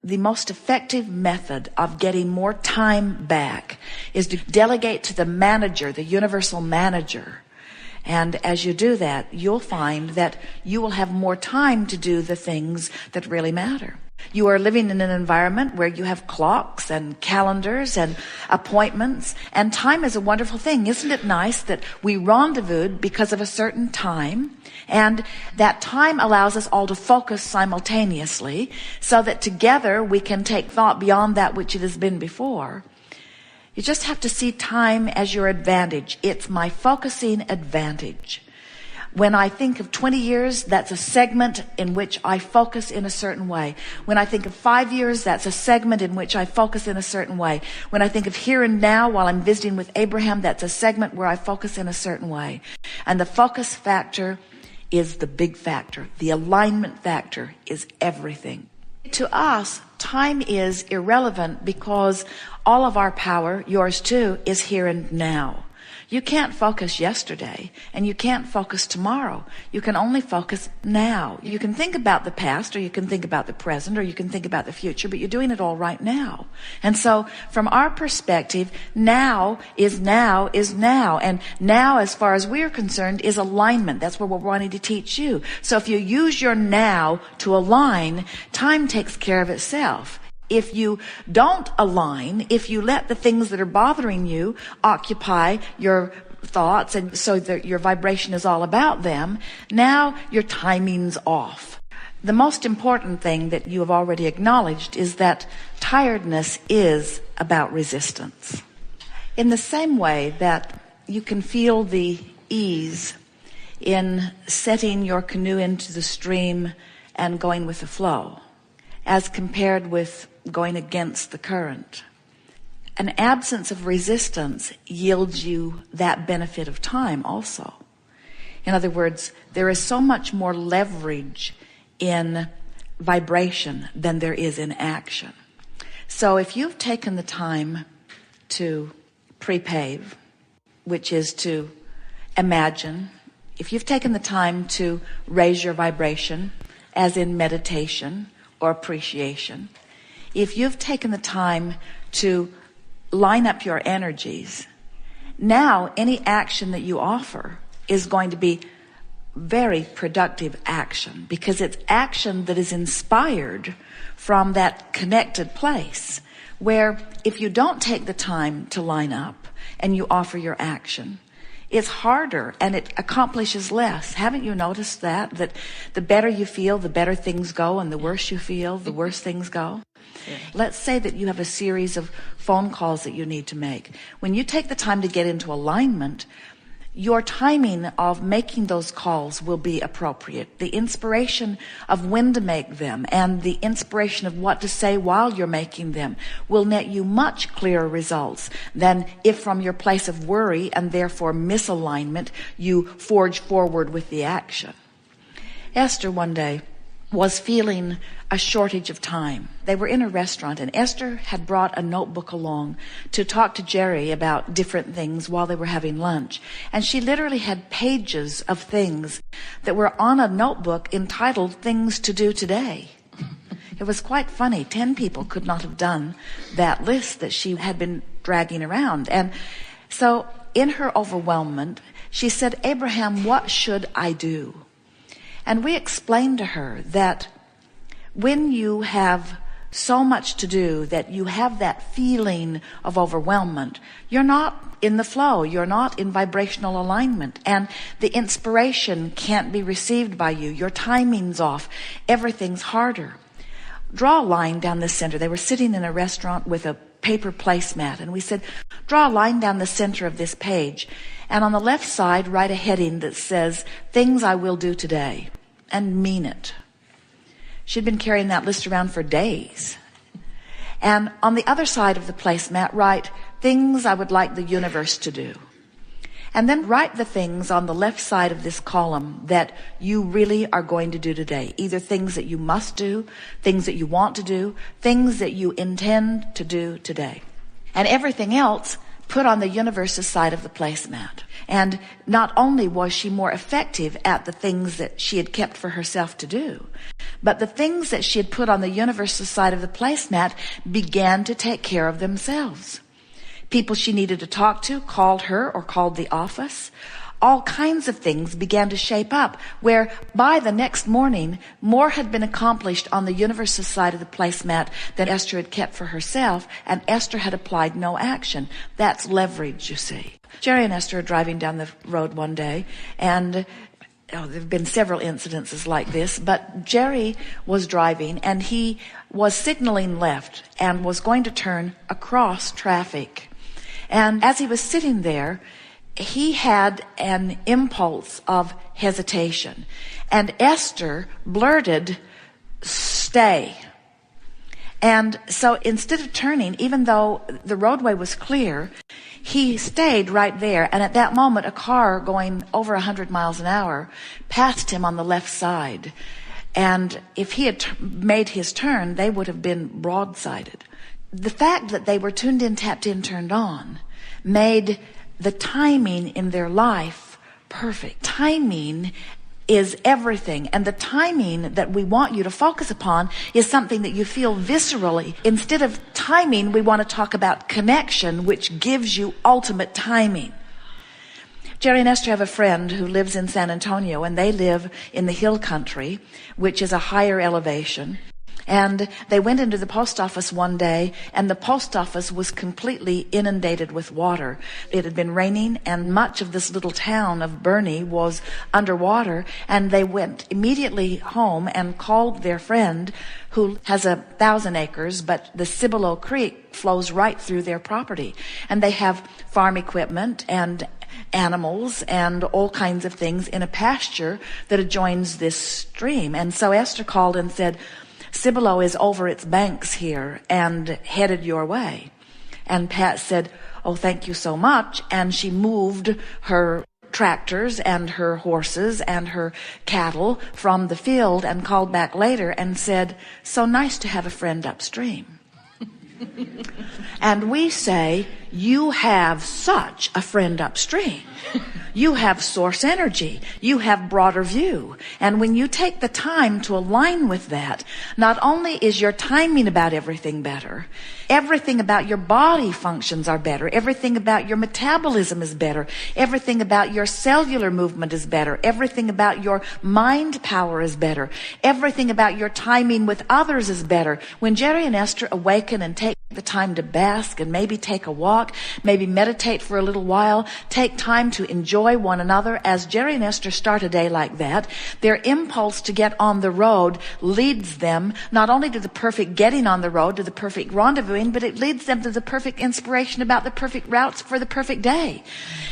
the most effective method of getting more time back is to delegate to the manager, the universal manager. And as you do that, you'll find that you will have more time to do the things that really matter. You are living in an environment where you have clocks and calendars and appointments, and time is a wonderful thing. Isn't it nice that we rendezvoused because of a certain time, and that time allows us all to focus simultaneously so that together we can take thought beyond that which it has been before. You just have to see time as your advantage. It's my focusing advantage. When I think of 20 years, that's a segment in which I focus in a certain way. When I think of 5 years, that's a segment in which I focus in a certain way. When I think of here and now while I'm visiting with Abraham, that's a segment where I focus in a certain way. And the focus factor is the big factor. The alignment factor is everything. To us, time is irrelevant because all of our power, yours too, is here and now. You can't focus yesterday, and you can't focus tomorrow. You can only focus now. You can think about the past, or you can think about the present, or you can think about the future, but you're doing it all right now. And so, from our perspective, now is now is now. And now, as far as we're concerned, is alignment. That's what we're wanting to teach you. So if you use your now to align, time takes care of itself. If you don't align, if you let the things that are bothering you occupy your thoughts, and so that your vibration is all about them, now your timing's off. The most important thing that you have already acknowledged is that tiredness is about resistance. In the same way that you can feel the ease in setting your canoe into the stream and going with the flow, as compared with going against the current. An absence of resistance yields you that benefit of time also. In other words, there is so much more leverage in vibration than there is in action. So if you've taken the time to pre-pave, which is to imagine, if you've taken the time to raise your vibration, as in meditation or appreciation, if you've taken the time to line up your energies, now any action that you offer is going to be very productive action, because it's action that is inspired from that connected place, where if you don't take the time to line up and you offer your action, it's harder and it accomplishes less. Haven't you noticed that the better you feel, the better things go, and the worse you feel, the worse things go? Yeah. Let's say that you have a series of phone calls that you need to make. When you take the time to get into alignment, your timing of making those calls will be appropriate. The inspiration of when to make them and the inspiration of what to say while you're making them will net you much clearer results than if from your place of worry and therefore misalignment you forge forward with the action. Esther one day was feeling a shortage of time. They were in a restaurant, and Esther had brought a notebook along to talk to Jerry about different things while they were having lunch. And she literally had pages of things that were on a notebook entitled Things to Do Today. It was quite funny. 10 people could not have done that list that she had been dragging around. And so in her overwhelmment, she said, "Abraham, what should I do?" And we explained to her that when you have so much to do that you have that feeling of overwhelmment, you're not in the flow, you're not in vibrational alignment, and the inspiration can't be received by you. Your timing's off. Everything's harder. Draw a line down the center. They were sitting in a restaurant with a paper placemat, and we said, draw a line down the center of this page, and on the left side write a heading that says, "Things I will do today," and mean it. She'd been carrying that list around for days. And on the other side of the placemat, write, "Things I would like the universe to do." And then write the things on the left side of this column that you really are going to do today. Either things that you must do, things that you want to do, things that you intend to do today. And everything else, put on the universe's side of the placemat. And not only was she more effective at the things that she had kept for herself to do, but the things that she had put on the universe's side of the placemat began to take care of themselves. People she needed to talk to called her or called the office. All kinds of things began to shape up, where by the next morning, more had been accomplished on the universe's side of the placemat than Esther had kept for herself, and Esther had applied no action. That's leverage, you see. Jerry and Esther are driving down the road one day, and there have been several incidences like this, but Jerry was driving, and he was signaling left and was going to turn across traffic. And as he was sitting there, he had an impulse of hesitation. And Esther blurted, "Stay." And so instead of turning, even though the roadway was clear, he stayed right there. And at that moment, a car going over 100 miles an hour passed him on the left side. And if he had made his turn, they would have been broadsided. The fact that they were tuned in, tapped in, turned on made the timing in their life perfect. Timing is everything. And the timing that we want you to focus upon is something that you feel viscerally. Instead of timing, we want to talk about connection, which gives you ultimate timing. Jerry and Esther have a friend who lives in San Antonio, and they live in the hill country, which is a higher elevation. And they went into the post office one day, and the post office was completely inundated with water. It had been raining, and much of this little town of Bernie was underwater. And they went immediately home and called their friend, who has 1,000 acres, but the Cibolo Creek flows right through their property. And they have farm equipment and animals and all kinds of things in a pasture that adjoins this stream. And so Esther called and said, "Cibolo is over its banks here and headed your way." And Pat said, "Oh, thank you so much." And she moved her tractors and her horses and her cattle from the field and called back later and said, "So nice to have a friend upstream." And we say, you have such a friend upstream. You have source energy. You have broader view. And when you take the time to align with that, not only is your timing about everything better, everything about your body functions are better. Everything about your metabolism is better. Everything about your cellular movement is better. Everything about your mind power is better. Everything about your timing with others is better. When Jerry and Esther awaken and take the time to bask and maybe take a walk, maybe meditate for a little while, take time to enjoy one another, as Jerry and Esther start a day like that, their impulse to get on the road leads them not only to the perfect getting on the road, to the perfect rendezvousing, but it leads them to the perfect inspiration about the perfect routes for the perfect day.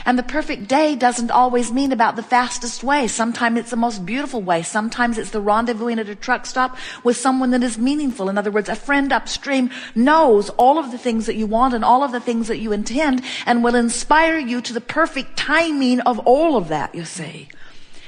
And the perfect day doesn't always mean about the fastest way. Sometimes it's the most beautiful way. Sometimes it's the rendezvousing at a truck stop with someone that is meaningful. In other words, a friend upstream knows all of the things that you want and all of the things that you intend and will inspire you to the perfect timing of all of that, you see.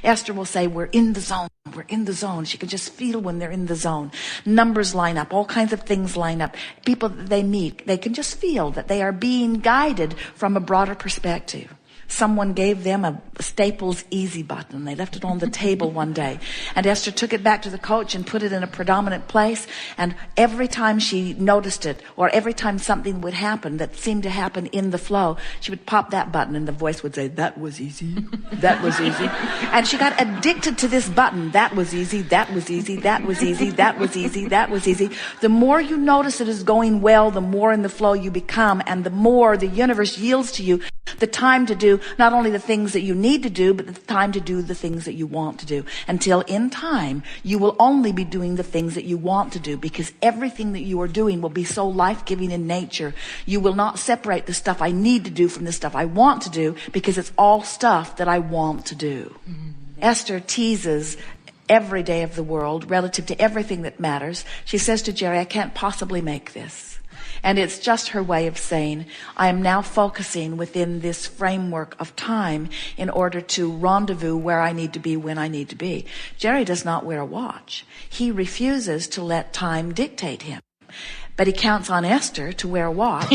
Esther will say, "We're in the zone. We're in the zone." She can just feel when they're in the zone. Numbers line up. All kinds of things line up. People that they meet, they can just feel that they are being guided from a broader perspective. Someone gave them a Staples Easy button. They left it on the table one day. And Esther took it back to the coach and put it in a predominant place. And every time she noticed it, or every time something would happen that seemed to happen in the flow, she would pop that button and the voice would say, "That was easy. That was easy." And she got addicted to this button. That was easy. That was easy. That was easy. That was easy. That was easy. The more you notice it is going well, the more in the flow you become, and the more the universe yields to you the time to do not only the things that you need to do, but the time to do the things that you want to do. Until in time, you will only be doing the things that you want to do, because everything that you are doing will be so life-giving in nature. You will not separate the stuff I need to do from the stuff I want to do, because it's all stuff that I want to do. Esther teases every day of the world relative to everything that matters. She says to Jerry, "I can't possibly make this." And it's just her way of saying, I am now focusing within this framework of time in order to rendezvous where I need to be when I need to be. Jerry does not wear a watch. He refuses to let time dictate him. But he counts on Esther to wear a watch.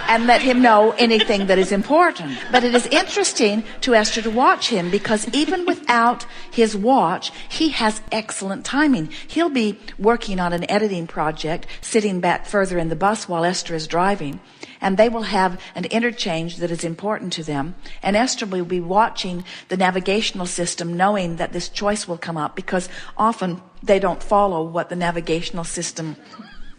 and let him know anything that is important. But it is interesting to Esther to watch him, because even without his watch, he has excellent timing. He'll be working on an editing project, sitting back further in the bus while Esther is driving, and they will have an interchange that is important to them. And Esther will be watching the navigational system, knowing that this choice will come up, because often they don't follow what the navigational system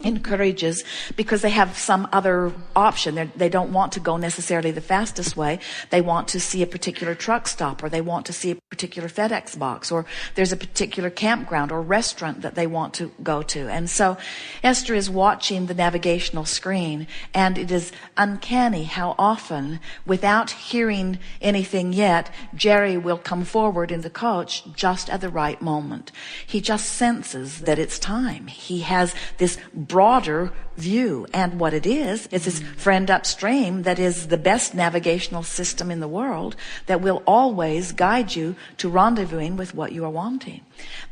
encourages, because they have some other option. They don't want to go necessarily the fastest way. They want to see a particular truck stop, or they want to see a particular FedEx box, or there's a particular campground or restaurant that they want to go to. And so Esther is watching the navigational screen, and it is uncanny how often, without hearing anything yet, Jerry will come forward in the coach just at the right moment. He just senses that it's time. He has this broader view, and what it is his friend upstream that is the best navigational system in the world, that will always guide you to rendezvousing with what you are wanting.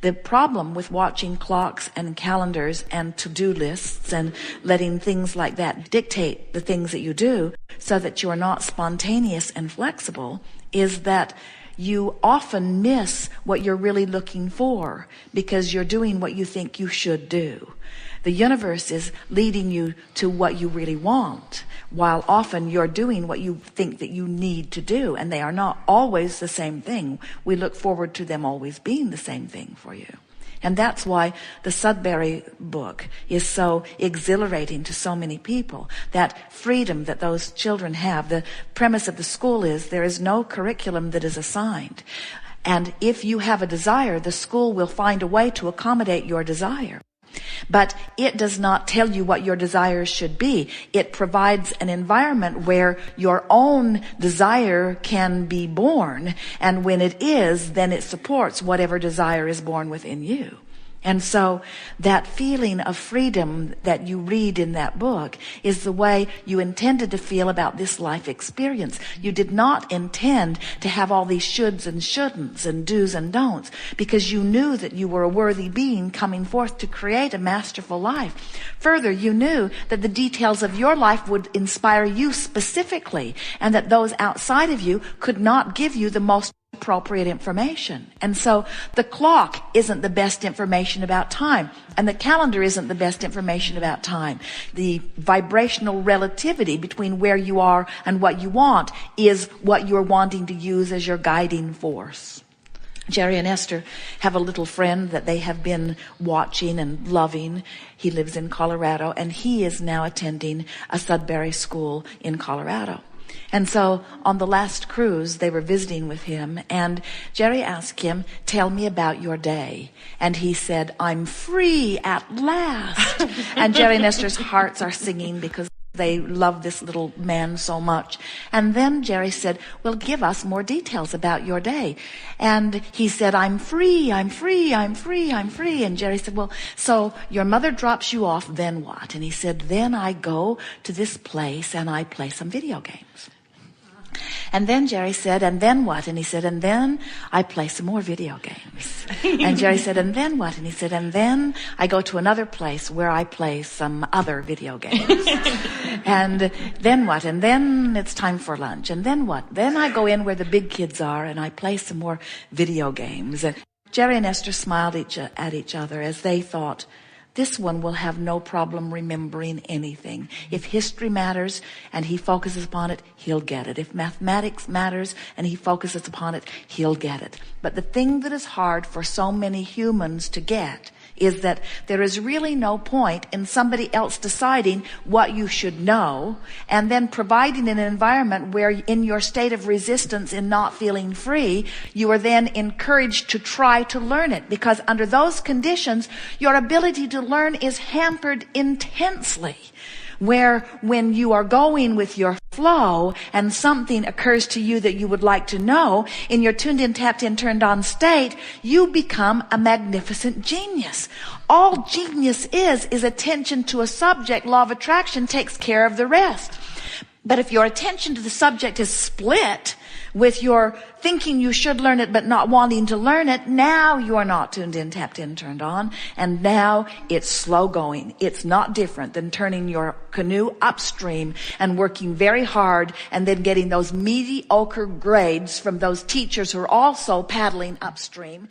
The problem with watching clocks and calendars and to-do lists and letting things like that dictate the things that you do, so that you are not spontaneous and flexible, is that you often miss what you're really looking for, because you're doing what you think you should do. The universe is leading you to what you really want, while often you're doing what you think that you need to do, and they are not always the same thing. We look forward to them always being the same thing for you. And that's why the Sudbury book is so exhilarating to so many people. That freedom that those children have. The premise of the school is there is no curriculum that is assigned. And if you have a desire, the school will find a way to accommodate your desire. But it does not tell you what your desires should be. It provides an environment where your own desire can be born. And when it is, then it supports whatever desire is born within you. And so that feeling of freedom that you read in that book is the way you intended to feel about this life experience. You did not intend to have all these shoulds and shouldn'ts and do's and don'ts, because you knew that you were a worthy being coming forth to create a masterful life. Further, you knew that the details of your life would inspire you specifically, and that those outside of you could not give you the most appropriate information. And so the clock isn't the best information about time, and the calendar isn't the best information about time. The vibrational relativity between where you are and what you want is what you're wanting to use as your guiding force. Jerry and Esther have a little friend that they have been watching and loving. He lives in Colorado, and he is now attending a Sudbury school in Colorado. And so on the last cruise, they were visiting with him, and Jerry asked him, "Tell me about your day." And he said, "I'm free at last." And Jerry and Esther's hearts are singing, because they love this little man so much. And then Jerry said, "Well, give us more details about your day." And he said, "I'm free, I'm free, I'm free, I'm free." And Jerry said, "Well, so your mother drops you off, then what?" And he said, "Then I go to this place and I play some video games." And then Jerry said, "And then what?" And he said, "And then I play some more video games." And Jerry said, "And then what?" And he said, "And then I go to another place where I play some other video games." "And then what?" "And then it's time for lunch." "And then what?" "Then I go in where the big kids are and I play some more video games." And Jerry and Esther smiled at each other as they thought, this one will have no problem remembering anything. If history matters and he focuses upon it, he'll get it. If mathematics matters and he focuses upon it, he'll get it. But the thing that is hard for so many humans to get is that there is really no point in somebody else deciding what you should know and then providing an environment where, in your state of resistance in not feeling free, you are then encouraged to try to learn it, because under those conditions your ability to learn is hampered intensely. Where when you are going with your flow and something occurs to you that you would like to know, in your tuned in, tapped in, turned on state, you become a magnificent genius. All genius is attention to a subject. Law of attraction takes care of the rest. But if your attention to the subject is split with your thinking you should learn it but not wanting to learn it, now you are not tuned in, tapped in, turned on, and now it's slow going. It's not different than turning your canoe upstream and working very hard and then getting those mediocre grades from those teachers who are also paddling upstream.